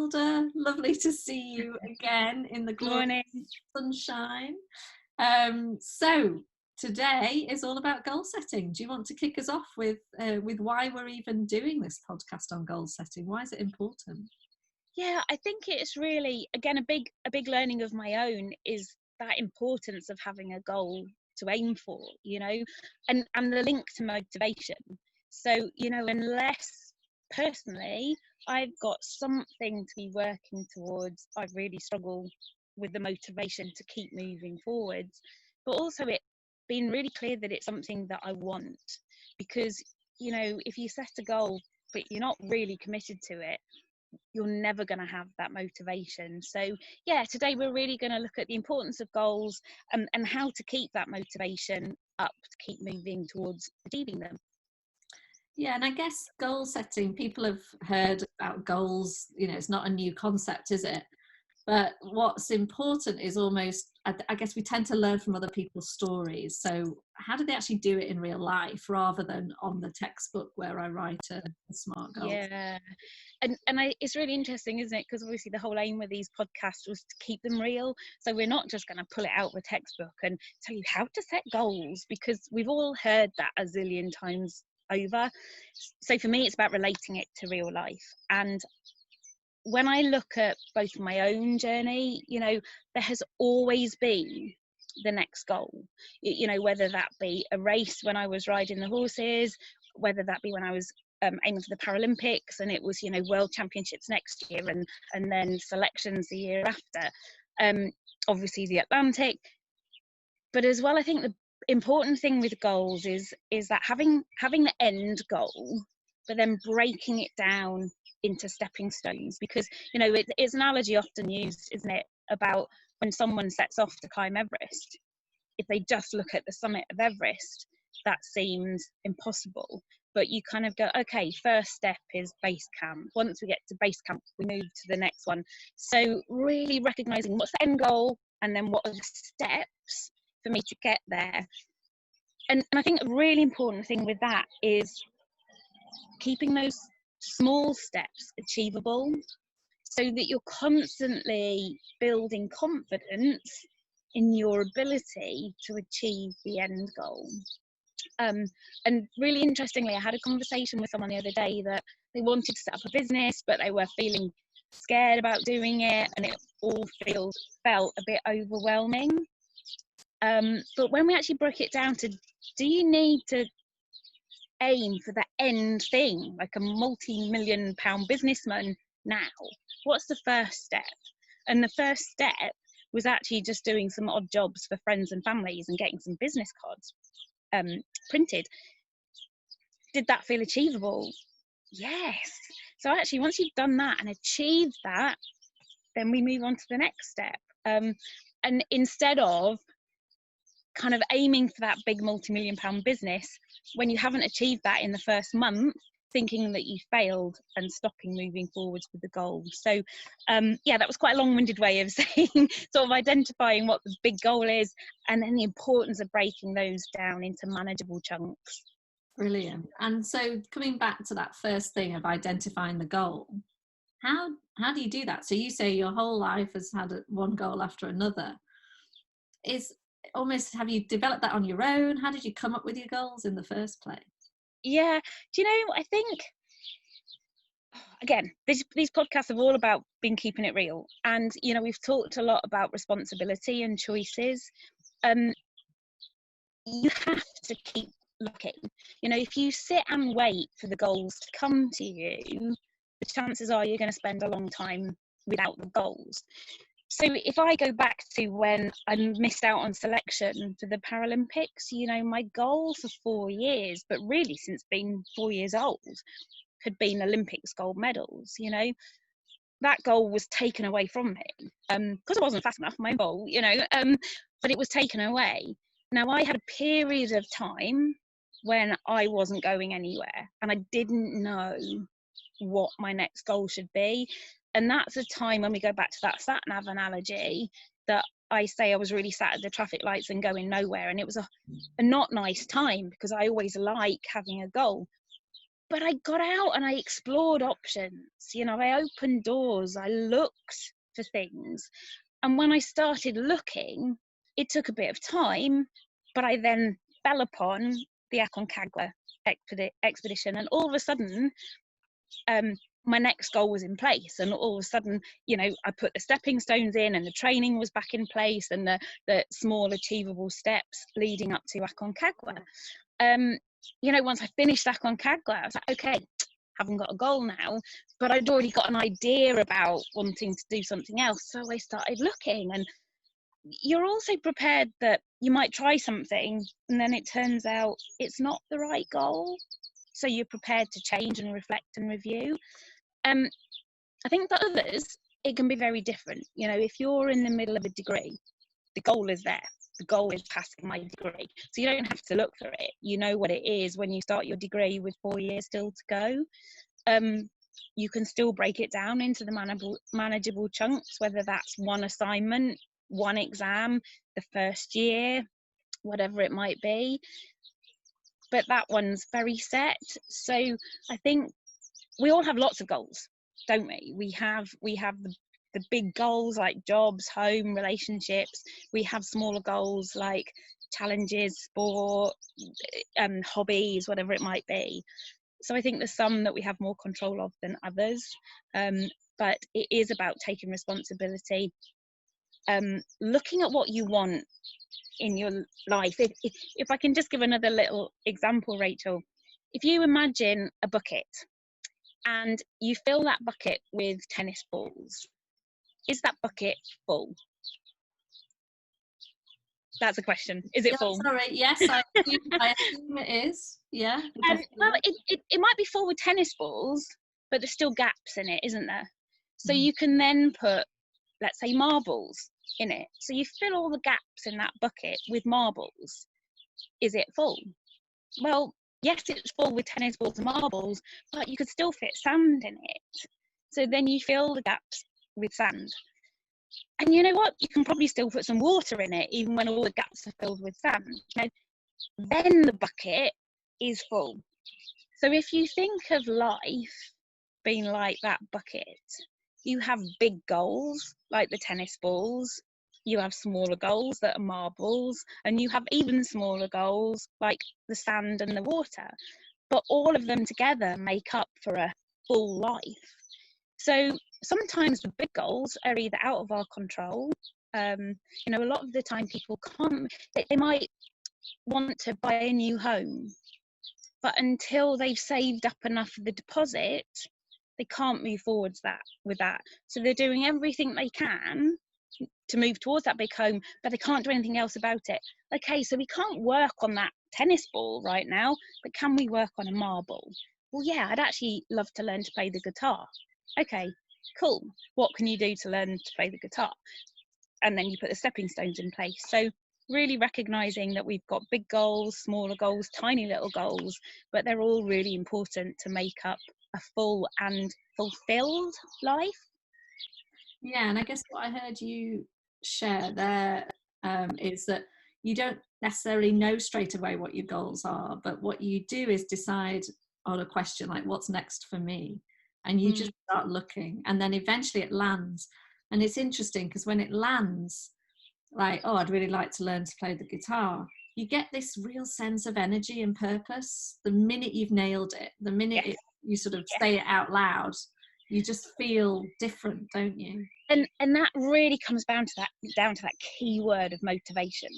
Kelda. Lovely to see you again in the glorious sunshine. So today is all about goal setting. Do you want to kick us off with why we're even doing this podcast on goal setting? Why is it important? Yeah, I think it's really, again, a big learning of my own is that importance of having a goal to aim for, and the link to motivation. So, unless personally I've got something to be working towards, I really struggle with the motivation to keep moving forwards. But also it being really clear that it's something that I want, because, if you set a goal but you're not really committed to it, you're never going to have that motivation. So yeah, today we're really going to look at the importance of goals and how to keep that motivation up to keep moving towards achieving them. Yeah, and I guess goal setting, people have heard about goals, it's not a new concept, is it? But what's important is almost, I guess we tend to learn from other people's stories. So how do they actually do it in real life rather than on the textbook where I write a SMART goal? Yeah, and it's really interesting, isn't it? Because obviously the whole aim with these podcasts was to keep them real. So we're not just going to pull it out of a textbook and tell you how to set goals, because we've all heard that a zillion times over. So for me, it's about relating it to real life. And when I look at both my own journey, there has always been the next goal, whether that be a race when I was riding the horses, whether that be when I was aiming for the Paralympics and it was, World Championships next year and then selections the year after, obviously the Atlantic. But as well, I think the important thing with goals is that having the end goal, but then breaking it down into stepping stones, because it's an analogy often used, isn't it, about when someone sets off to climb Everest. If they just look at the summit of Everest, that seems impossible, but you kind of go, okay, first step is base camp. Once we get to base camp, we move to the next one. So really recognizing what's the end goal and then what are the steps for me to get there. And I think a really important thing with that is keeping those small steps achievable, so that you're constantly building confidence in your ability to achieve the end goal. And really interestingly, I had a conversation with someone the other day that they wanted to set up a business, but they were feeling scared about doing it, and it all felt a bit overwhelming. But when we actually broke it down to, do you need to aim for the end thing, like a multi-million pound businessman now? What's the first step? And the first step was actually just doing some odd jobs for friends and families and getting some business cards printed. Did that feel achievable? Yes. So actually, once you've done that and achieved that, then we move on to the next step. And instead of kind of aiming for that big multi-million pound business, when you haven't achieved that in the first month, thinking that you failed and stopping moving forwards with the goal. So yeah, that was quite a long-winded way of saying, sort of identifying what the big goal is and then the importance of breaking those down into manageable chunks. Brilliant. And so coming back to that first thing of identifying the goal, how do you do that? So you say your whole life has had one goal after another. Have you developed that on your own? How did you come up with your goals in the first place? Yeah, do you know, I think, again, these podcasts are all about keeping it real. And, we've talked a lot about responsibility and choices. You have to keep looking. If you sit and wait for the goals to come to you, the chances are you're going to spend a long time without the goals. So if I go back to when I missed out on selection for the Paralympics, my goal for 4 years, but really since being 4 years old, had been Olympics gold medals. That goal was taken away from me because I wasn't fast enough, my goal, but it was taken away. Now I had a period of time when I wasn't going anywhere and I didn't know what my next goal should be. And that's a time, when we go back to that sat-nav analogy, that I say I was really sat at the traffic lights and going nowhere. And it was a not nice time, because I always like having a goal. But I got out and I explored options. You know, I opened doors, I looked for things. And when I started looking, it took a bit of time, but I then fell upon the Aconcagua expedition, and all of a sudden, my next goal was in place, and all of a sudden, you know, I put the stepping stones in, and the training was back in place, and the small achievable steps leading up to Aconcagua. You know, once I finished Aconcagua, I was like, okay, haven't got a goal now, but I'd already got an idea about wanting to do something else. So I started looking, and you're also prepared that you might try something and then it turns out it's not the right goal. So you're prepared to change and reflect and review. I think for others, it can be very different. You know, if you're in the middle of a degree, the goal is there. The goal is passing my degree. So you don't have to look for it. You know what it is when you start your degree with 4 years still to go. You can still break it down into the manageable chunks, whether that's one assignment, one exam, the first year, whatever it might be. But that one's very set. So I think we all have lots of goals, don't we? We have the big goals like jobs, home, relationships. We have smaller goals like challenges, sport, hobbies, whatever it might be. So I think there's some that we have more control of than others, but it is about taking responsibility, looking at what you want in your life. If I can just give another little example, Rachel, if you imagine a bucket and you fill that bucket with tennis balls, is that bucket full? That's a question. Is it full? Sorry, yes, I assume it is. Yeah. Well, it might be full with tennis balls, but there's still gaps in it, isn't there? So you can then put, let's say, marbles in it. So you fill all the gaps in that bucket with marbles. Is it full? Well, yes, it's full with tennis balls and marbles, but you could still fit sand in it. So then you fill the gaps with sand. And you know what? You can probably still put some water in it, even when all the gaps are filled with sand. You know, then the bucket is full. So if you think of life being like that bucket, you have big goals like the tennis balls, you have smaller goals that are marbles, and you have even smaller goals like the sand and the water. But all of them together make up for a full life. So sometimes the big goals are either out of our control. You know, a lot of the time people can't, they might want to buy a new home, but until they've saved up enough for the deposit, they can't move forwards with that. So they're doing everything they can to move towards that big home, but they can't do anything else about it. Okay, so we can't work on that tennis ball right now, but can we work on a marble? Well, yeah, I'd actually love to learn to play the guitar. Okay, cool. What can you do to learn to play the guitar? And then you put the stepping stones in place. So really recognizing that we've got big goals, smaller goals, tiny little goals, but they're all really important to make up a full and fulfilled life. Yeah, and I guess what I heard you share there is that you don't necessarily know straight away what your goals are, but what you do is decide on a question like, what's next for me? And you just start looking, and then eventually it lands. And it's interesting because when it lands, like, oh, I'd really like to learn to play the guitar, you get this real sense of energy and purpose the minute you've nailed it, the minute you sort of say it out loud. You just feel different, don't you? And that really comes down to that key word of motivation.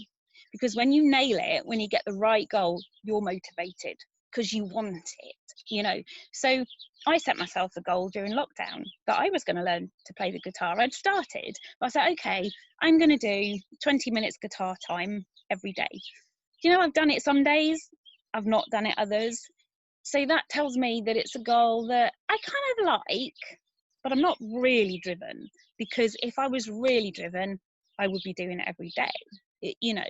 Because when you nail it, when you get the right goal, you're motivated because you want it, you know. So I set myself a goal during lockdown that I was going to learn to play the guitar. I'd started, but I said, okay, I'm going to do 20 minutes guitar time every day. You know, I've done it some days, I've not done it others. So that tells me that it's a goal that I kind of like, but I'm not really driven, because if I was really driven, I would be doing it every day. You know,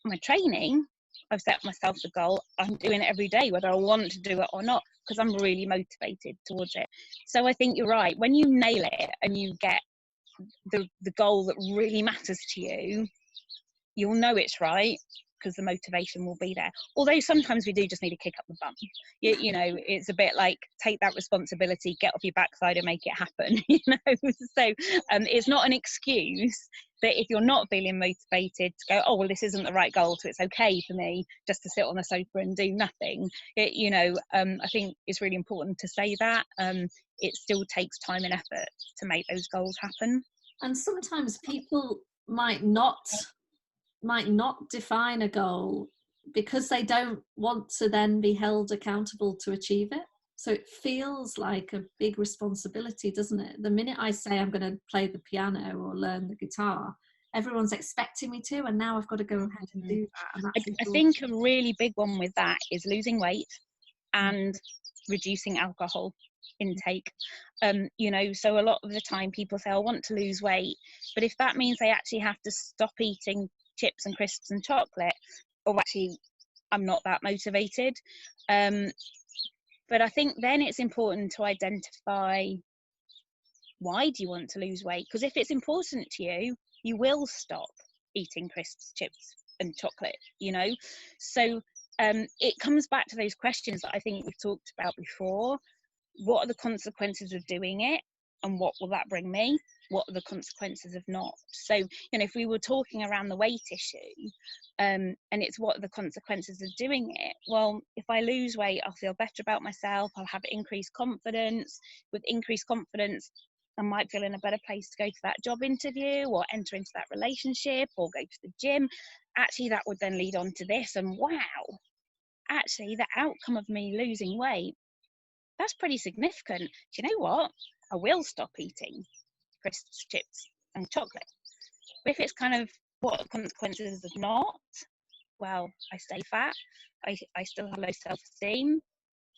my training, I've set myself the goal, I'm doing it every day, whether I want to do it or not, because I'm really motivated towards it. So I think you're right. When you nail it and you get the goal that really matters to you, you'll know it's right, because the motivation will be there. Although sometimes we do just need to kick up the bum. You know, it's a bit like, take that responsibility, get off your backside and make it happen. You know, so it's not an excuse. But if you're not feeling motivated to go, oh well, this isn't the right goal, so it's okay for me just to sit on the sofa and do nothing. You know, I think it's really important to say that it still takes time and effort to make those goals happen. And sometimes people might not define a goal because they don't want to then be held accountable to achieve it. So it feels like a big responsibility, doesn't it? The minute I say I'm going to play the piano or learn the guitar, everyone's expecting me to, and now I've got to go ahead and do that. And that's I think a really big one with that is losing weight and reducing alcohol intake. You know, so a lot of the time people say, I want to lose weight, but if that means they actually have to stop eating chips and crisps and chocolate, or actually I'm not that motivated. But I think then it's important to identify, why do you want to lose weight? Because if it's important to you, you will stop eating crisps, chips and chocolate, you know. So it comes back to those questions that I think we've talked about before. What are the consequences of doing it, and what will that bring me? What are the consequences of not? So, you know, if we were talking around the weight issue, and it's what are the consequences of doing it? Well, if I lose weight, I'll feel better about myself, I'll have increased confidence. With increased confidence, I might feel in a better place to go to that job interview or enter into that relationship or go to the gym. Actually, that would then lead on to this, and wow, actually the outcome of me losing weight, that's pretty significant. Do you know what? I will stop eating crisps, chips and chocolate. But if it's kind of, what are the consequences of not? Well, I stay fat, I still have low self-esteem,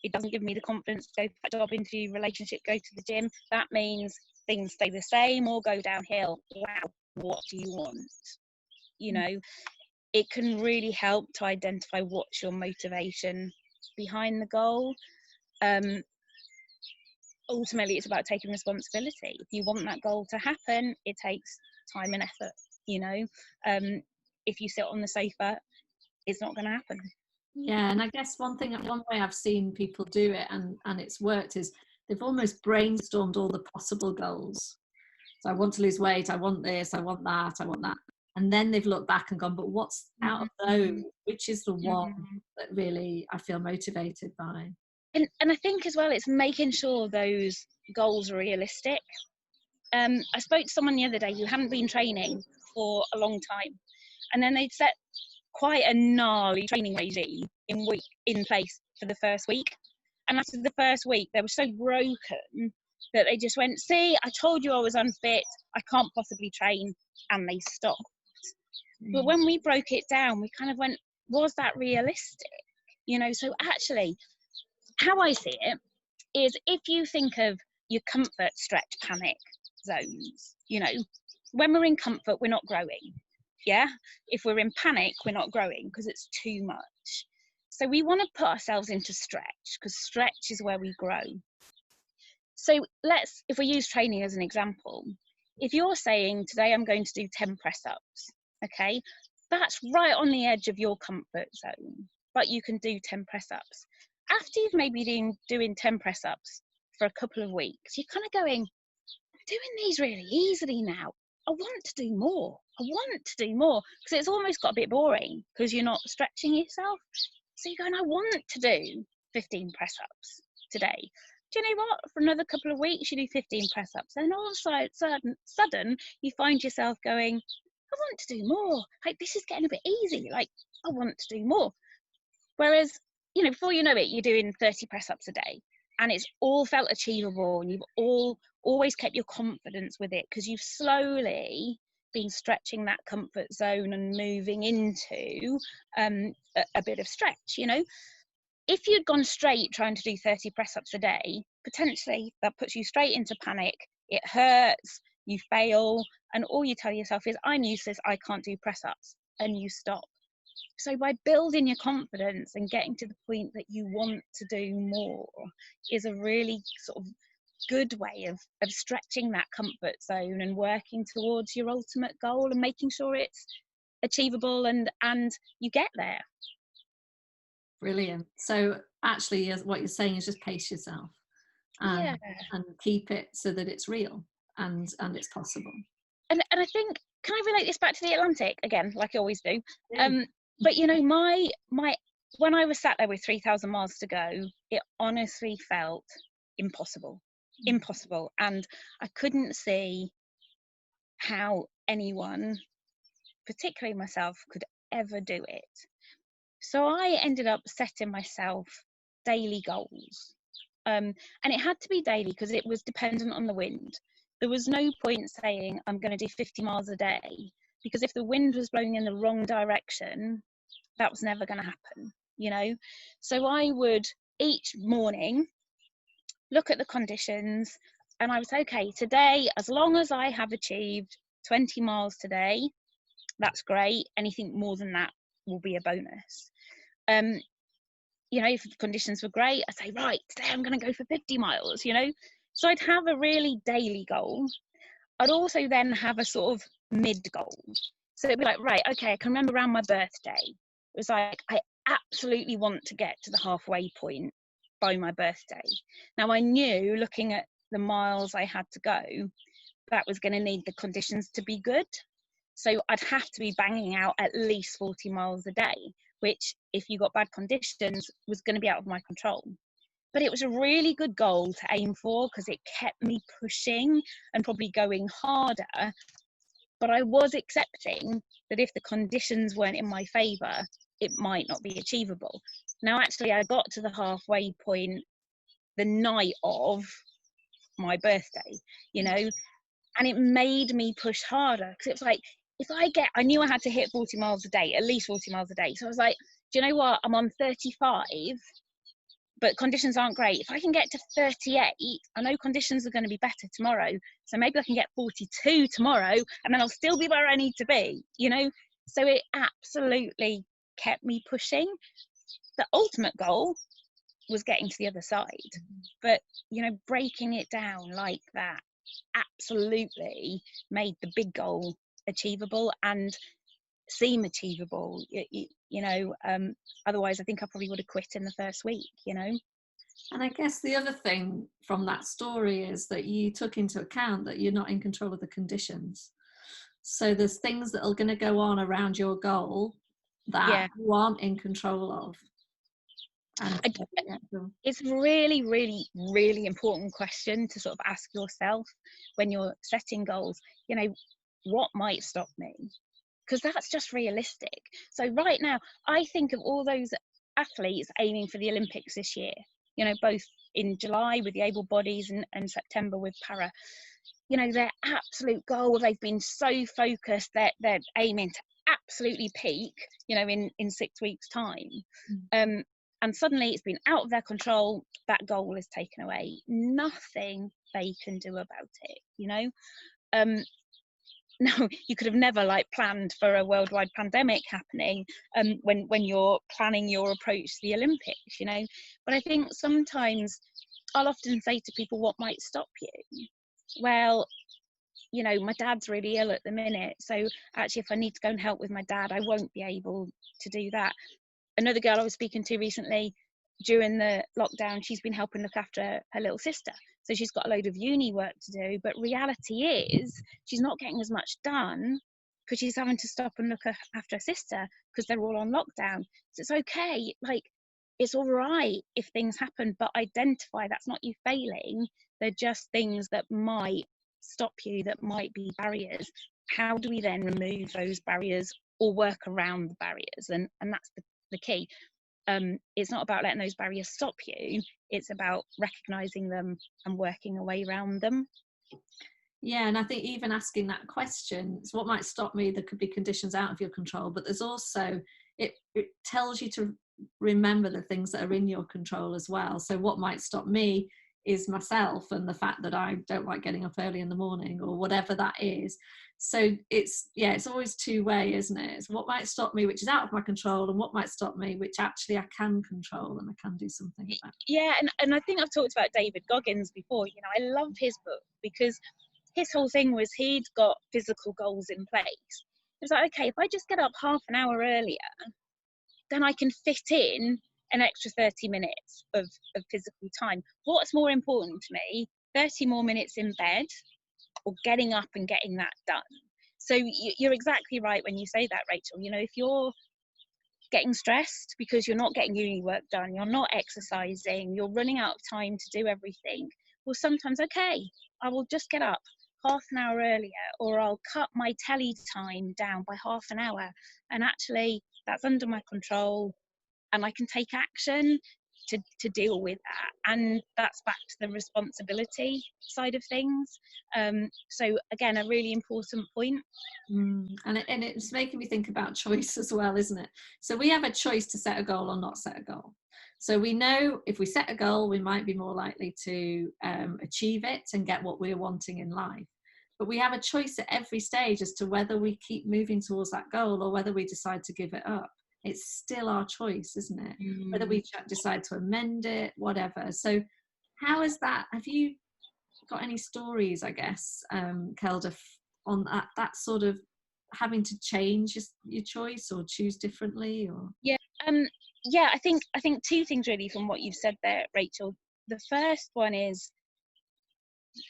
it doesn't give me the confidence to go to that job interview, relationship, go to the gym. That means things stay the same or go downhill. Wow, what do you want? You know, it can really help to identify what's your motivation behind the goal. Ultimately, it's about taking responsibility. If you want that goal to happen, it takes time and effort. You know, if you sit on the sofa, it's not going to happen. Yeah, and I guess one way I've seen people do it, and it's worked, is they've almost brainstormed all the possible goals. So I want to lose weight, I want this, I want that, I want that. And then they've looked back and gone, but what's out of those, which is the one that really I feel motivated by? And I think as well, it's making sure those goals are realistic. I spoke to someone the other day who hadn't been training for a long time, and then they'd set quite a gnarly training regime in place for the first week. And after the first week, they were so broken that they just went, see, I told you I was unfit, I can't possibly train, and they stopped. But when we broke it down, we kind of went, was that realistic? You know, so actually, how I see it is, if you think of your comfort, stretch, panic zones, you know, when we're in comfort, we're not growing. Yeah. If we're in panic, we're not growing because it's too much. So we want to put ourselves into stretch, because stretch is where we grow. So if we use training as an example, if you're saying today I'm going to do 10 press ups, okay, that's right on the edge of your comfort zone, but you can do 10 press ups. After you've maybe been doing 10 press ups for a couple of weeks, you're kind of going, I'm doing these really easily now. I want to do more. I want to do more, because it's almost got a bit boring because you're not stretching yourself. So you're going, I want to do 15 press ups today. Do you know what? For another couple of weeks, you do 15 press ups, and all of a sudden you find yourself going, I want to do more. Like, this is getting a bit easy. Like, I want to do more. Whereas, you know, before you know it, you're doing 30 press ups a day, and it's all felt achievable, and you've always kept your confidence with it because you've slowly been stretching that comfort zone and moving into a bit of stretch. You know, if you'd gone straight trying to do 30 press ups a day, potentially that puts you straight into panic. It hurts, you fail, and all you tell yourself is, I'm useless, I can't do press ups, and you stop. So by building your confidence and getting to the point that you want to do more is a really sort of good way of stretching that comfort zone and working towards your ultimate goal, and making sure it's achievable, and you get there. Brilliant. So actually, what you're saying is just pace yourself Yeah. and keep it so that it's real and it's possible. And I think, can I relate this back to the Atlantic again, like I always do? Yeah. But you know, my when I was sat there with 3,000 miles to go, it honestly felt impossible, and I couldn't see how anyone, particularly myself, could ever do it. So I ended up setting myself daily goals. And it had to be daily because it was dependent on the wind. There was no point saying I'm going to do 50 miles a day, because if the wind was blowing in the wrong direction, that was never going to happen, you know. So I would each morning look at the conditions, and I was okay, today, as long as I have achieved 20 miles today, that's great. Anything more than that will be a bonus. You know, if the conditions were great, I'd say, right, today I'm going to go for 50 miles, you know. So I'd have a really daily goal. I'd also then have a sort of mid goal. So it'd be like, right, okay, I can remember around my birthday, it was like, I absolutely want to get to the halfway point by my birthday. Now I knew, looking at the miles I had to go, that was going to need the conditions to be good. So I'd have to be banging out at least 40 miles a day, which, if you got bad conditions, was going to be out of my control. But it was a really good goal to aim for because it kept me pushing and probably going harder. But I was accepting that if the conditions weren't in my favour, it might not be achievable. Now, actually, I got to the halfway point the night of my birthday, you know, and it made me push harder, because it was like, I knew I had to hit 40 miles a day, at least 40 miles a day. So I was like, do you know what? I'm on 35, but conditions aren't great. If I can get to 38, I know conditions are going to be better tomorrow. So maybe I can get 42 tomorrow, and then I'll still be where I need to be, you know? So it absolutely kept me pushing. The ultimate goal was getting to the other side. But, you know, breaking it down like that absolutely made the big goal achievable and seem achievable, you know. Otherwise I think I probably would have quit in the first week, you know. And I guess the other thing from that story is that you took into account that you're not in control of the conditions. So there's things that are going to go on around your goal that you aren't in control of. And it's really, really, really important question to sort of ask yourself when you're setting goals. You know, what might stop me? Because that's just realistic. So right now, I think of all those athletes aiming for the Olympics this year, you know, both in July with the able bodies and September with para. You know, their absolute goal, they've been so focused that they're aiming to absolutely peak, you know, in 6 weeks' time. And suddenly it's been out of their control, that goal is taken away. Nothing they can do about it, you know. No, you could have never like planned for a worldwide pandemic happening when you're planning your approach to the Olympics, you know. But I think sometimes I'll often say to people, what might stop you? Well, you know, my dad's really ill at the minute, so actually if I need to go and help with my dad, I won't be able to do that. Another girl I was speaking to recently, during the lockdown, she's been helping look after her little sister. So she's got a load of uni work to do, but reality is she's not getting as much done because she's having to stop and look after her sister because they're all on lockdown. So it's okay, like, it's all right if things happen, but identify that's not you failing. They're just things that might stop you, that might be barriers. How do we then remove those barriers or work around the barriers? And that's the key. It's not about letting those barriers stop you, it's about recognizing them and working a way around them. Yeah, and I think even asking that question, what might stop me? There could be conditions out of your control, but there's also, it tells you to remember the things that are in your control as well. So what might stop me is myself and the fact that I don't like getting up early in the morning, or whatever that is. So it's always two-way, isn't it? It's what might stop me, which is out of my control, and what might stop me, which actually I can control and I can do something about. Yeah, and I think I've talked about David Goggins before. You know, I love his book because his whole thing was he'd got physical goals in place, It's like, okay, if I just get up half an hour earlier, then I can fit in an extra 30 minutes of physical time. What's more important to me, 30 more minutes in bed or getting up and getting that done? So you're exactly right when you say that, Rachel. You know, if you're getting stressed because you're not getting uni work done, you're not exercising, you're running out of time to do everything, well, sometimes, okay, I will just get up half an hour earlier, or I'll cut my telly time down by half an hour, and actually that's under my control and I can take action to deal with that. And that's back to the responsibility side of things. So again, a really important point. And it's making me think about choice as well, isn't it? So we have a choice to set a goal or not set a goal. So we know if we set a goal, we might be more likely to achieve it and get what we're wanting in life. But we have a choice at every stage as to whether we keep moving towards that goal or whether we decide to give it up. It's still our choice, isn't it? Whether we decide to amend it, whatever. So how is that? Have you got any stories, I guess, Kelda, on that sort of having to change your choice or choose differently? Or yeah, I think two things really from what you've said there, Rachel. The first one is,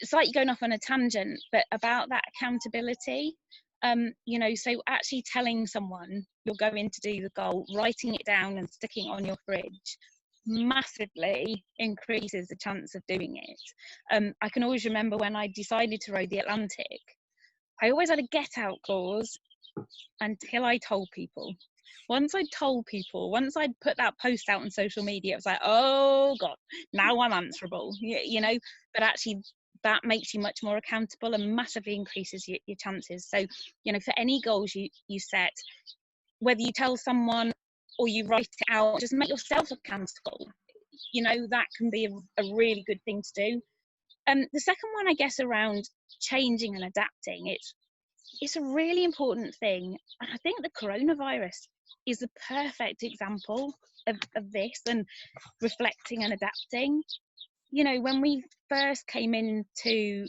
it's like going off on a tangent, but about that accountability. You know, so actually telling someone you're going to do the goal, writing it down and sticking it on your fridge massively increases the chance of doing it. I can always remember when I decided to row the Atlantic, I always had a get out clause until I told people. Once I'd told people, once I'd put that post out on social media, it was like, oh God, now I'm answerable, you know. But actually that makes you much more accountable and massively increases your chances. So, you know, for any goals you set, whether you tell someone or you write it out, just make yourself accountable. You know, that can be a really good thing to do. The second one, I guess, around changing and adapting, it's a really important thing. And I think the coronavirus is a perfect example of this and reflecting and adapting. You know, when we first came into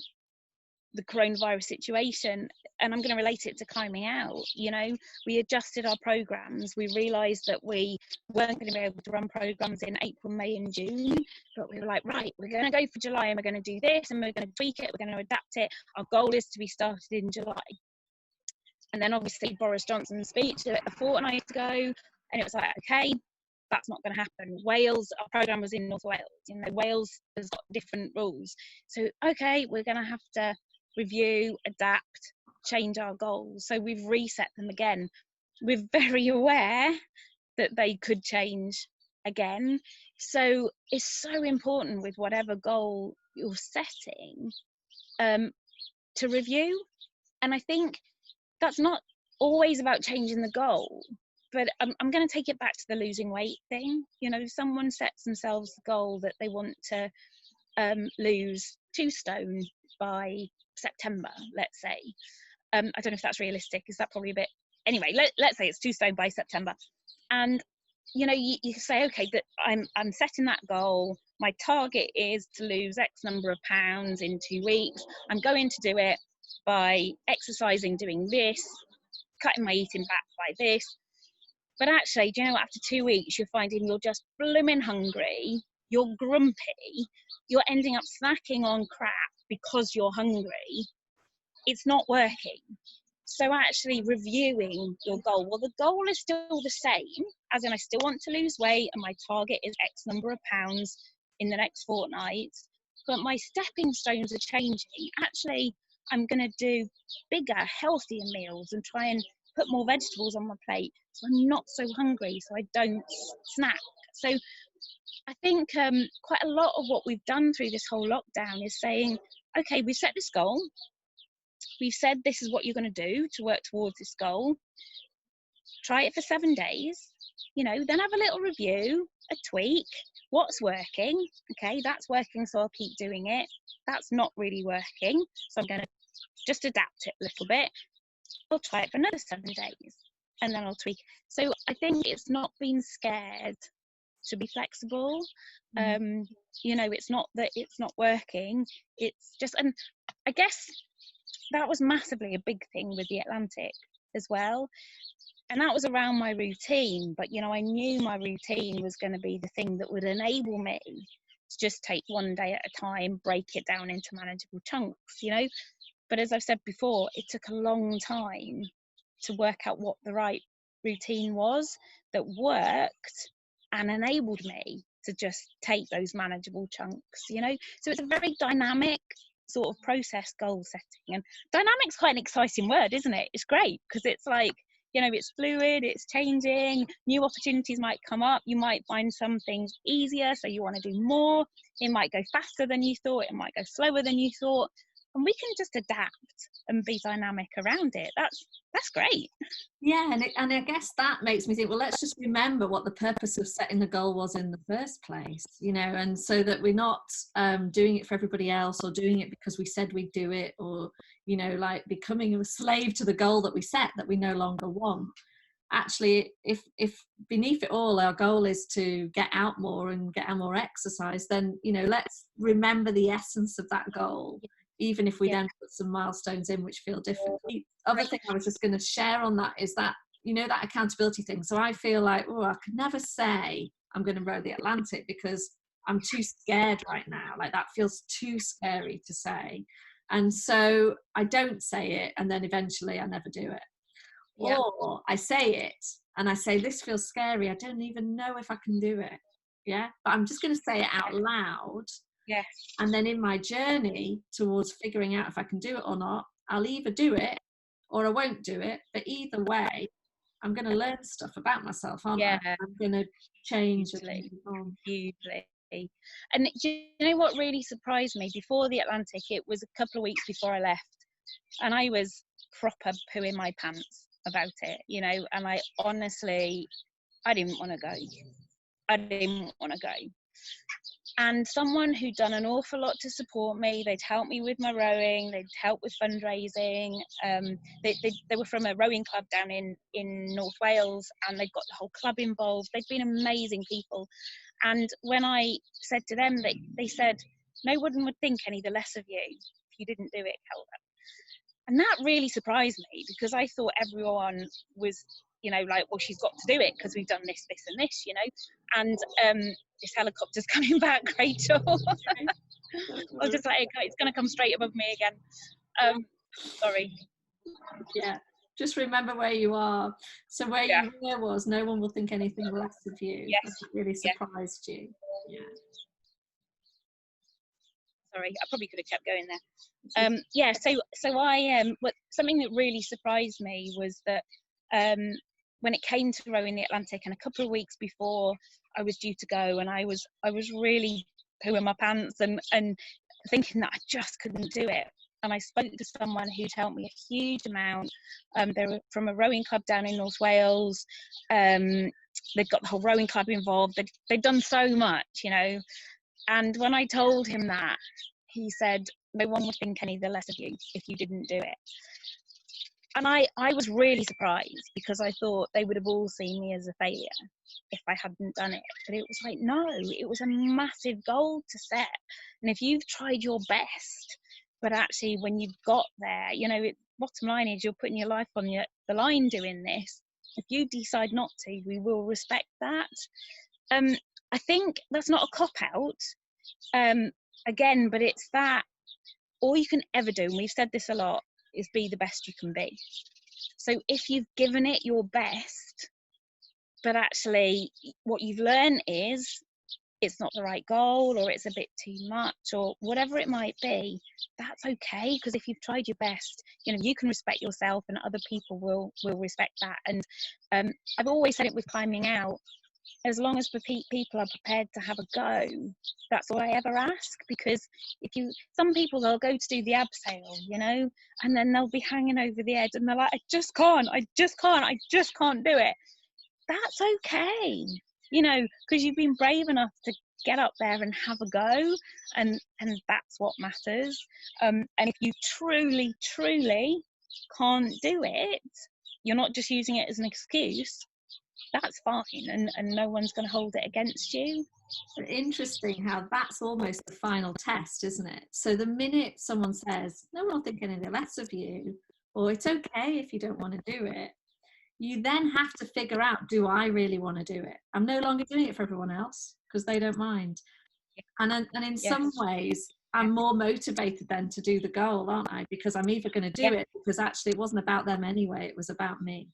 the coronavirus situation, and I'm going to relate it to climbing out, you know, we adjusted our programs. We realized that we weren't going to be able to run programs in April, May and June, but we were like, right, we're going to go for July and we're going to do this and we're going to tweak it, we're going to adapt it. Our goal is to be started in July. And then obviously Boris Johnson's speech a fortnight ago, and it was like, okay, that's not going to happen. Wales, our programme was in North Wales. You know, Wales has got different rules. So, okay, we're going to have to review, adapt, change our goals. So we've reset them again. We're very aware that they could change again. So it's so important with whatever goal you're setting to review. And I think that's not always about changing the goal, but I'm going to take it back to the losing weight thing. You know, if someone sets themselves the goal that they want to lose 2 stone by September, let's say. I don't know if that's realistic. Is that probably a bit? Anyway, let's say it's 2 stone by September. And, you know, you say, okay, that I'm setting that goal. My target is to lose X number of pounds in 2 weeks. I'm going to do it by exercising, doing this, cutting my eating back by this. But actually, do you know, after 2 weeks, you're finding you're just blooming hungry, you're grumpy, you're ending up snacking on crap because you're hungry. It's not working. So actually reviewing your goal. Well, the goal is still the same, as in I still want to lose weight and my target is X number of pounds in the next fortnight, but my stepping stones are changing. Actually, I'm going to do bigger, healthier meals and try and put more vegetables on my plate so I'm not so hungry, so I don't snack. So I think quite a lot of what we've done through this whole lockdown is saying, okay, we've set this goal. We've said this is what you're going to do to work towards this goal. Try it for 7 days, you know, then have a little review, a tweak. What's working? Okay, that's working, so I'll keep doing it. That's not really working, so I'm going to just adapt it a little bit. I'll try it for another 7 days, and then I'll tweak. So I think it's not being scared to be flexible. You know, it's not that it's not working. It's just, and I guess that was massively a big thing with the Atlantic. as well. And that was around my routine, but you know, I knew my routine was going to be the thing that would enable me to just take one day at a time, break it down into manageable chunks, you know. But as I've said before, it took a long time to work out what the right routine was that worked and enabled me to just take those manageable chunks, you know. So it's a very dynamic sort of process, goal setting. And dynamic's quite an exciting word, isn't it? It's great because it's like, you know, it's fluid, it's changing, new opportunities might come up, you might find some things easier, so you want to do more. It might go faster than you thought, it might go slower than you thought, and we can just adapt and be dynamic around it. That's great. Yeah, and I guess that makes me think, well, let's just remember what the purpose of setting the goal was in the first place, you know, and so that we're not doing it for everybody else, or doing it because we said we'd do it, or, you know, like becoming a slave to the goal that we set that we no longer want. Actually, if beneath it all our goal is to get out more and get out more exercise, then, you know, let's remember the essence of that goal, even if we then put some milestones in which feel different. The other thing I was just going to share on that is that, you know, that accountability thing. So I feel like, oh, I could never say I'm going to row the Atlantic because I'm too scared right now. Like, that feels too scary to say. And so I don't say it, and then eventually I never do it. Yeah. Or I say it and I say, this feels scary, I don't even know if I can do it. Yeah, but I'm just going to say it out loud. Yes. And then in my journey towards figuring out if I can do it or not, I'll either do it or I won't do it. But either way, I'm going to learn stuff about myself, aren't I? I'm going to change and move on. Hugely. And do you know what really surprised me? Before the Atlantic, it was a couple of weeks before I left, and I was proper pooing my pants about it, you know, and I honestly, I didn't want to go. I didn't want to go. And someone who'd done an awful lot to support me, they'd help me with my rowing, they'd help with fundraising. They were from a rowing club down in North Wales, and they'd got the whole club involved. They'd been amazing people. And when I said to them, they said, no one would think any the less of you if you didn't do it, Kelda. And that really surprised me, because I thought everyone was, you know, like, well, she's got to do it because we've done this, this and this, you know. And this helicopter's coming back, Rachel. I was just like, okay, it's going to come straight above me again. Sorry. Yeah, just remember where you are. So where you were was, no one will think anything less of you. Yes. That really surprised you. Yeah. Sorry, I probably could have kept going there. Yeah, so I something that really surprised me was that when it came to rowing the Atlantic, and a couple of weeks before I was due to go, and I was really pooing my pants and thinking that I just couldn't do it. And I spoke to someone who'd helped me a huge amount. They were from a rowing club down in North Wales. They'd got the whole rowing club involved. They'd done so much, you know. And when I told him that, he said, no one would think any the less of you if you didn't do it. And I was really surprised, because I thought they would have all seen me as a failure if I hadn't done it. But it was like, no, it was a massive goal to set. And if you've tried your best, but actually when you've got there, you know, bottom line is you're putting your life on the line doing this. If you decide not to, we will respect that. I think that's not a cop-out, again, but it's that all you can ever do, and we've said this a lot, is be the best you can be. So if you've given it your best, but actually what you've learned is it's not the right goal, or it's a bit too much, or whatever it might be, that's okay, because if you've tried your best, you know, you can respect yourself, and other people will respect that. And I've always said it with climbing out, as long as people are prepared to have a go, that's all I ever ask. Because some people, they'll go to do the abseil, you know, and then they'll be hanging over the edge, and they're like, I just can't do it. That's okay, you know, because you've been brave enough to get up there and have a go, and that's what matters. And if you truly can't do it, you're not just using it as an excuse. That's fine, and no one's going to hold it against you. Interesting how that's almost the final test, isn't it? So the minute someone says, no one will think anything less of you, or it's okay if you don't want to do it, you then have to figure out, do I really want to do it? I'm no longer doing it for everyone else because they don't mind. And in Yeah. some ways, I'm more motivated then to do the goal, aren't I? Because I'm either going to do Yeah. it because actually it wasn't about them anyway, it was about me.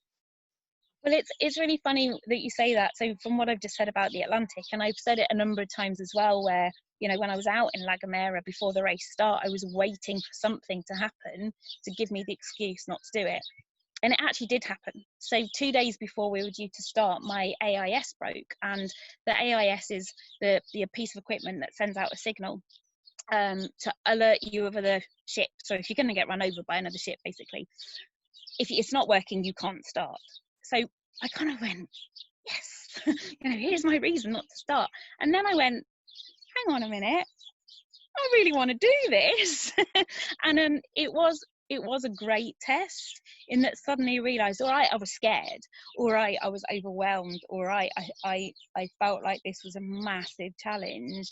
Well, it's really funny that you say that. So from what I've just said about the Atlantic, and I've said it a number of times as well, where, you know, when I was out in La Gomera before the race start, I was waiting for something to happen to give me the excuse not to do it. And it actually did happen. So 2 days before we were due to start, my AIS broke, and the AIS is the piece of equipment that sends out a signal to alert you of other ship. So if you're going to get run over by another ship, basically, if it's not working, you can't start. So I kind of went, yes, you know, here's my reason not to start. And then I went, hang on a minute, I really want to do this. And it was a great test, in that suddenly you realised, all right, I was scared, all right, I was overwhelmed, all right, I felt like this was a massive challenge.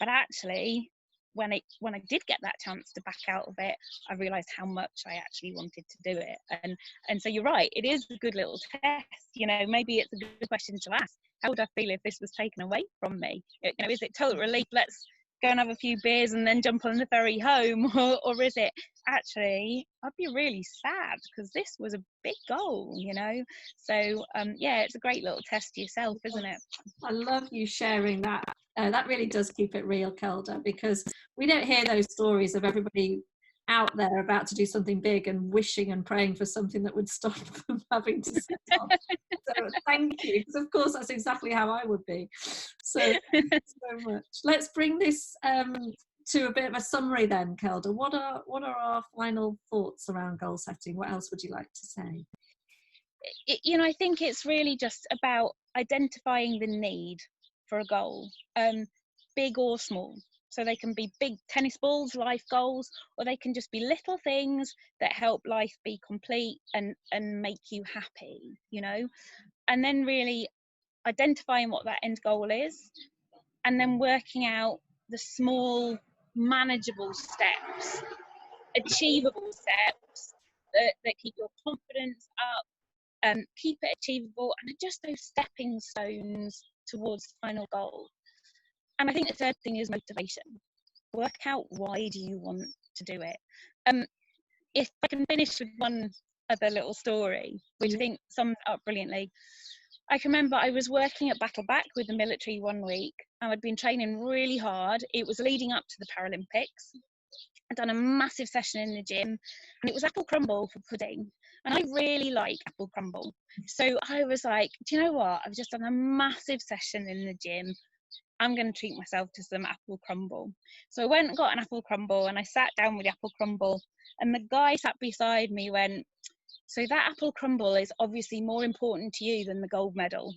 But actually, when I did get that chance to back out of it, I realised how much I actually wanted to do it. And so you're right, it is a good little test. You know, maybe it's a good question to ask. How would I feel if this was taken away from me? You know, is it total relief? Let's go and have a few beers and then jump on the ferry home, or is it actually, I'd be really sad because this was a big goal, you know? So yeah, it's a great little test to yourself, isn't it? I love you sharing that. That really does keep it real, Kelda, because we don't hear those stories of everybody out there about to do something big and wishing and praying for something that would stop them having to set off. So thank you, because of course that's exactly how I would be. So thank you so much. Let's bring this to a bit of a summary then, Kelda. What are our final thoughts around goal setting? What else would you like to say? You know, I think it's really just about identifying the need for a goal, big or small. So they can be big tennis balls, life goals, or they can just be little things that help life be complete and make you happy, you know. And then really identifying what that end goal is, and then working out the small manageable steps, achievable steps that keep your confidence up, keep it achievable, and just those stepping stones towards the final goal. And I think the third thing is motivation. Work out, why do you want to do it? If I can finish with one other little story, which I think sums it up brilliantly. I can remember I was working at Battleback with the military one week, and I'd been training really hard. It was leading up to the Paralympics. I'd done a massive session in the gym, and it was apple crumble for pudding, and I really like apple crumble. So I was like, do you know what, I've just done a massive session in the gym, I'm going to treat myself to some apple crumble. So I went and got an apple crumble, and I sat down with the apple crumble, and the guy sat beside me went, so that apple crumble is obviously more important to you than the gold medal.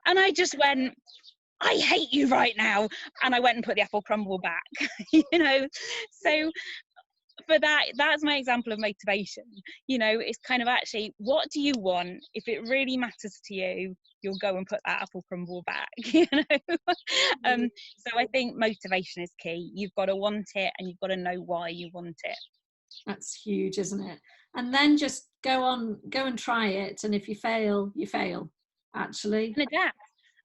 And I just went, I hate you right now. And I went and put the apple crumble back, you know. So for that's my example of motivation. You know, it's kind of actually, what do you want? If it really matters to you, you'll go and put that apple crumble back, you know. So I think motivation is key. You've got to want it, and you've got to know why you want it. That's huge, isn't it? And then just go and try it, and if you fail, you fail, actually. And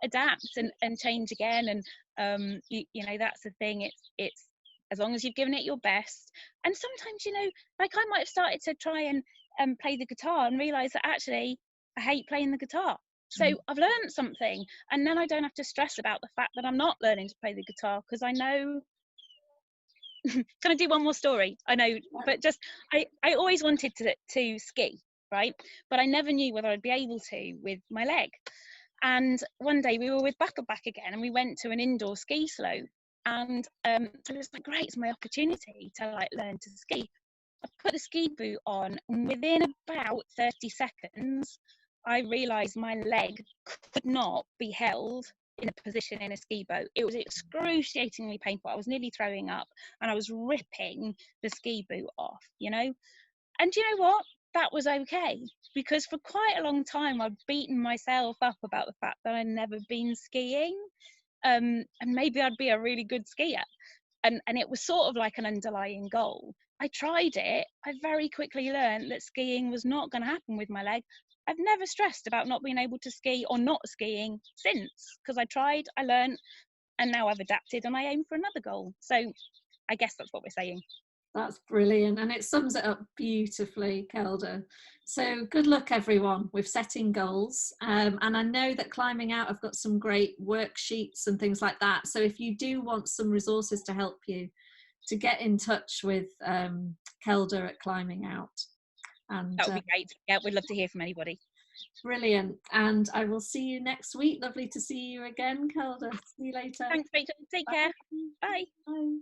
adapt and change again. And you know, that's the thing, it's as long as you've given it your best. And sometimes, you know, like I might have started to try and play the guitar and realize that actually I hate playing the guitar. So I've learned something, and then I don't have to stress about the fact that I'm not learning to play the guitar, because I know. Can I do one more story? I know, but just I always wanted to ski, right? But I never knew whether I'd be able to with my leg. And one day we were with Battleback again, and we went to an indoor ski slope. And so it was like, great, it's my opportunity to like learn to ski. I put the ski boot on, and within about 30 seconds, I realised my leg could not be held in a position in a ski boat. It was excruciatingly painful. I was nearly throwing up, and I was ripping the ski boot off, you know. And you know what? That was okay, because for quite a long time I'd beaten myself up about the fact that I'd never been skiing, and maybe I'd be a really good skier, and it was sort of like an underlying goal. I tried it, I very quickly learned that skiing was not going to happen with my leg. I've never stressed about not being able to ski or not skiing since, because I tried, I learned, and now I've adapted and I aim for another goal. So I guess that's what we're saying. That's brilliant, and it sums it up beautifully, Kelda. So good luck, everyone, with setting goals. And I know that Climbing Out, I've got some great worksheets and things like that. So if you do want some resources to help you, to get in touch with Kelda at Climbing Out. And That would be great. Yeah, we'd love to hear from anybody. brilliant. And I will see you next week. Lovely to see you again, Kelda. See you later. Thanks, Rachel. Take care. Bye. Bye.